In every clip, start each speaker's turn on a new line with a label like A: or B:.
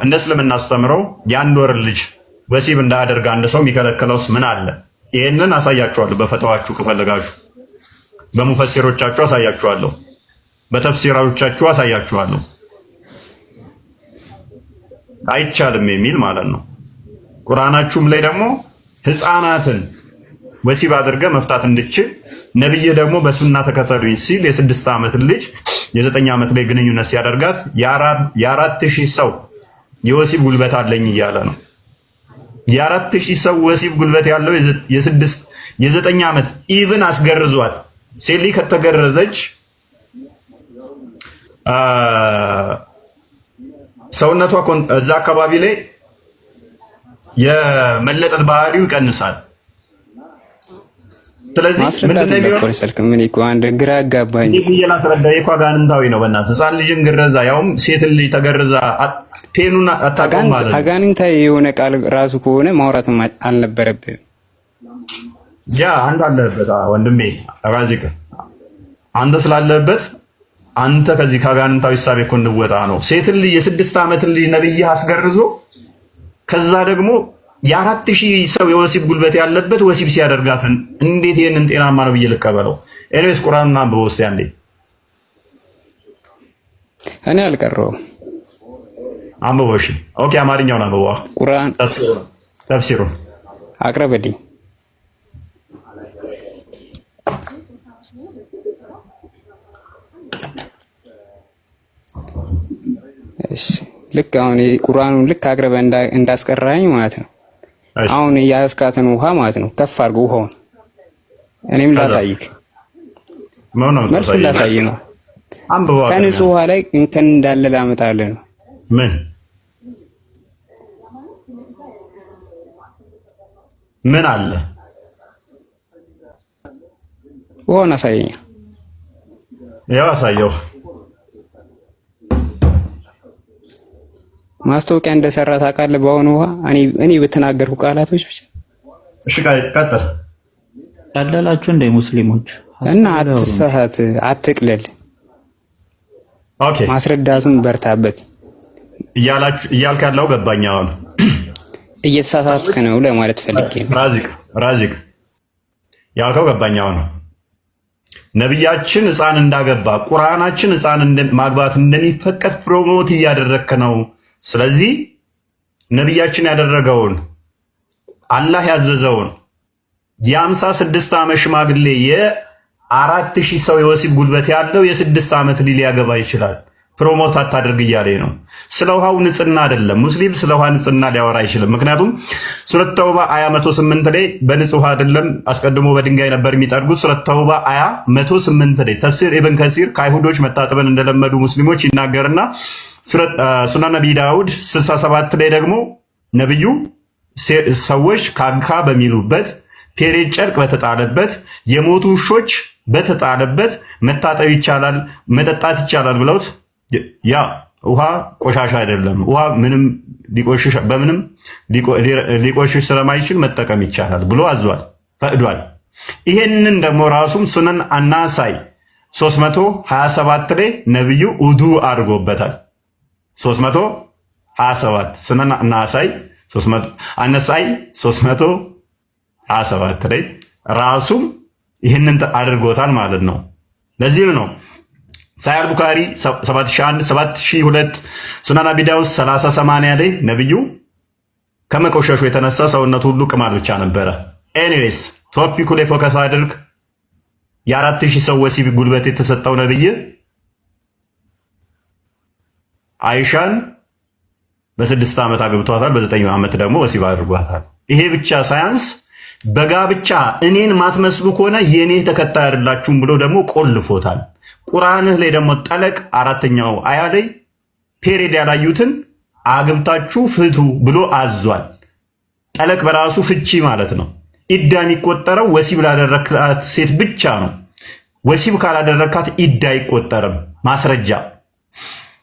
A: እንደ እስልምና አስተምረው የአንድ ወር ልጅ ወሲብ እንዳያደርግ አንድ ሰው የሚከለክለውስ ምን አለ? ይህንን አሳያችኋለሁ። በፈተዋችሁ ከፈለጋችሁ በሙፈሲሮቻችሁ አሳያችኋለሁ፣ በተፍሲሮቻችሁ አሳያችኋለሁ። አይቻልም የሚል ማለት ነው። ቁርአናችሁም ላይ ደግሞ ህፃናትን ወሲብ አድርገ መፍታት እንድችል ነብይ ደግሞ በሱና ተከተሉኝ ሲል የ6 ዓመት ልጅ የ9 ዓመት ላይ ግንኙነት ሲያደርጋት የ4000 ሰው የወሲብ ጉልበት አለኝ እያለ ነው። የ4000 ሰው ወሲብ ጉልበት ያለው የ9 ዓመት ኢቭን አስገርዟት ሴሊ ከተገረዘች ሰውነቷ እዛ አካባቢ ላይ የመለጠጥ ባህሪው ይቀንሳል። ስለዚህ
B: ምን እኮ አንድ ግራ አጋባኝ።
A: ይላስረዳ እኮ አጋንንታዊ ነው። በእናትህ ህፃን ልጅን ግረዛ፣ ያውም ሴት ልጅ ተገርዛ ፔኑን አታውቅም ማለት ነው። አጋንንታዊ የሆነ ቃል ራሱ ከሆነ ማውራትም አልነበረብህም። ያ አንተ አለበት ወንድሜ ራዚቅ፣ አንተ ስላለበት አንተ ከዚህ ከአጋንንታዊ ሳቤ እኮ እንወጣ ነው። ሴት ልጅ የ6 ዓመት ልጅ ነብይ አስገርዞ ከዛ ደግሞ የ4000 ሰው የወሲብ ጉልበት ያለበት ወሲብ ሲያደርጋትን እንዴት ይሄንን ጤናማ ነው ብዬ ልቀበለው? ኤኒዌይስ ቁርአንን አንብበው እስቲ አንዴ።
B: እኔ አልቀረውም።
A: አንብበው። እሺ ኦኬ፣ አማርኛውን አንብበው። ቁርአን ተፍሲሩ
B: አቅርብልኝ። እሺ ልክ አሁን ቁርአኑን ልክ አቅርበህ እንዳስቀራኝ ማለት ነው። አሁን ያስካተን ውሃ ማለት ነው። ከፍ አድርጎ ውሃውን እኔም ላሳይክ፣ መልሱን ላሳይ ነው። ከንጹህ ውሃ ላይ እንትን እንዳለ ላመጣልህ ነው።
A: ምን አለ?
B: ውሃውን አሳየኝ።
A: ያው አሳየው።
B: ማስታወቂያ እንደሰራ ታውቃለህ? በአሁኑ ውሃ እኔ በተናገርኩ ቃላቶች ብቻ። እሺ
A: ቀጥል።
C: ቀለላችሁ እንደ ሙስሊሞች
B: እና አትሳሳት፣ አትቅለል።
A: ኦኬ
B: ማስረዳቱን በርታበት
A: እያልክ ያለው ገባኝ። አሁን
B: እየተሳሳትክ ነው ለማለት ፈልጌ ነው።
A: ራዚቅ ያልከው ገባኝ። አሁን ነብያችን ሕፃን እንዳገባ ቁርአናችን ሕፃን ማግባት እንደሚፈቀድ ፕሮሞት እያደረግክ ነው። ስለዚህ ነብያችን ያደረገውን አላህ ያዘዘውን የ56 ዓመት ሽማግሌ የ4000 ሰው የወሲብ ጉልበት ያለው የ6 ዓመት ልጅ ሊያገባ ይችላል። ፕሮሞት አታድርግ እያለኝ ነው። ስለ ውሃው ንጽህና አይደለም። ሙስሊም ስለ ውሃ ንጽህና ሊያወራ አይችልም። ምክንያቱም ሱረት ተውባ አያ 108 ላይ በንጹህ ውሃ አይደለም አስቀድሞ በድንጋይ ነበር የሚጠርጉት። ሱረት ተውባ አያ 108 ላይ ተፍሲር ኢብን ከሲር ከአይሁዶች መታጠብን እንደለመዱ ሙስሊሞች ይናገርና ሱናን ነቢ ዳውድ 67 ላይ ደግሞ ነብዩ ሰዎች ካንካ በሚሉበት ፔሬድ ጨርቅ በተጣለበት የሞቱ ውሾች በተጣለበት መታጠብ ይቻላል፣ መጠጣት ይቻላል ብለውት ያ ውሃ ቆሻሻ አይደለም፣ ውሃ ምንም ሊቆሽሽ ስለማይችል መጠቀም ይቻላል ብሎ አዟል፣ ፈቅዷል። ይሄንን ደግሞ ራሱም ሱነን አናሳይ 327 ላይ ነብዩ ውዱ አድርጎበታል። 327 ሱነን አናሳይ 327 ላይ ራሱም ይህንን አድርጎታል ማለት ነው። ለዚህም ነው ሳሂህ ቡኻሪ 7001 7002 ሱናን አቢ ዳውድ 3080 ላይ ነብዩ ከመቆሸሹ የተነሳ ሰውነቱ ሁሉ ቅማል ብቻ ነበረ። ኤኒዌይስ ቶፒኩ ላይ ፎከስ አድርግ። የ4000 ሰው ወሲብ ጉልበት የተሰጠው ነብይ አይሻን በ6 ዓመት አግብቷታል፣ በ9 ዓመት ደግሞ ወሲብ አድርጓታል። ይሄ ብቻ ሳያንስ በጋብቻ እኔን ማትመስሉ ከሆነ የኔ ተከታይ አይደላችሁም ብሎ ደግሞ ቆልፎታል። ቁርአንህ ላይ ደግሞ ጠለቅ 4ኛው አያ ላይ ፔሬድ ያላዩትን አግብታችሁ ፍቱ ብሎ አዟል። ጠለቅ በራሱ ፍቺ ማለት ነው። ኢዳ የሚቆጠረው ወሲብ ላደረካት ሴት ብቻ ነው። ወሲብ ካላደረካት ኢዳ አይቆጠርም። ማስረጃ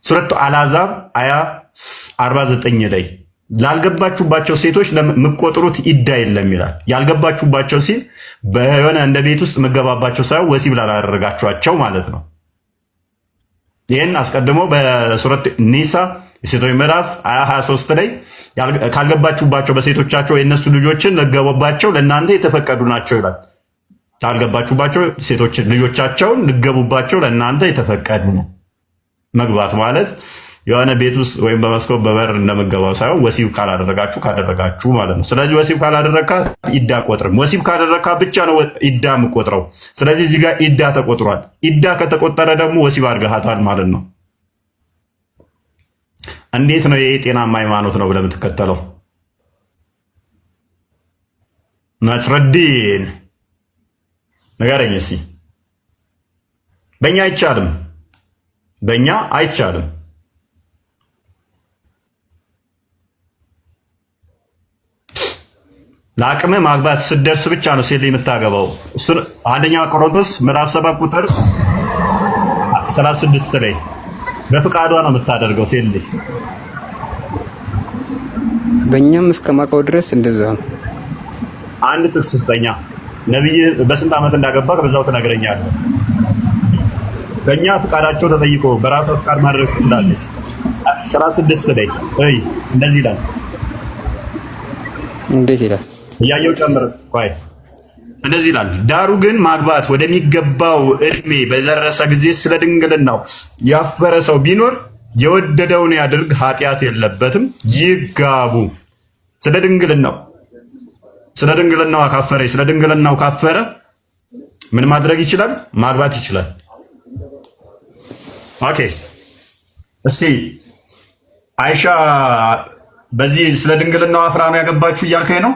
A: ሱረቱ አልአሕዛብ አያ 49 ላይ ላልገባችሁባቸው ሴቶች ለምትቆጥሩት ኢዳ የለም ይላል። ያልገባችሁባቸው ሲል በሆነ እንደ ቤት ውስጥ መገባባቸው ሳይሆን ወሲብ ላላደረጋችኋቸው ማለት ነው። ይህን አስቀድሞ በሱረት ኒሳ የሴቶች ምዕራፍ 23 ላይ ካልገባችሁባቸው በሴቶቻቸው የእነሱ ልጆችን ልገቡባቸው ለእናንተ የተፈቀዱ ናቸው ይላል። ካልገባችሁባቸው ሴቶች ልጆቻቸውን ልገቡባቸው ለእናንተ የተፈቀዱ ነው። መግባት ማለት የሆነ ቤት ውስጥ ወይም በመስኮት በበር እንደምገባው ሳይሆን ወሲብ ካደረጋችሁ ማለት ነው። ስለዚህ ወሲብ ካላደረካ ኢዳ ቆጥርም። ወሲብ ካደረካ ብቻ ነው ኢዳ የምቆጥረው። ስለዚህ እዚህ ጋር ኢዳ ተቆጥሯል። ኢዳ ከተቆጠረ ደግሞ ወሲብ አድርገሃታል ማለት ነው። እንዴት ነው ይሄ ጤናማ ሃይማኖት ነው ብለህ የምትከተለው? ነስረዲን ንገረኝ እስኪ። በእኛ አይቻልም፣ በእኛ አይቻልም። ለአቅምህ ማግባት ስትደርስ ብቻ ነው ሴት የምታገባው። እሱን አንደኛ ቆሮንቶስ ምዕራፍ 7 ቁጥር 36 ላይ በፍቃዷ ነው የምታደርገው ሴት ልጅ።
B: በእኛም እስከማውቀው ድረስ እንደዛ ነው።
A: አንድ ጥቅስ ስጠኛ። ነብይ በስንት ዓመት እንዳገባ በዛው ትነግረኛለህ። በእኛ ፍቃዳቸው ተጠይቆ በራሷ ፍቃድ ማድረግ ትችላለች። 36 ላይ እንደዚህ ይላል።
B: እንዴት ይላል?
A: እያየው ጨምር። ቆይ እንደዚህ ይላል። ዳሩ ግን ማግባት ወደሚገባው እድሜ በደረሰ ጊዜ ስለ ድንግልናው ያፈረ ሰው ቢኖር የወደደውን ያድርግ፣ ኃጢአት የለበትም፣ ይጋቡ። ስለ ድንግልናው ካፈረ ምን ማድረግ ይችላል? ማግባት ይችላል። ኦኬ፣ እስቲ አይሻ በዚህ ስለ ድንግልናው አፍራ ነው ያገባችሁ እያልከኝ ነው?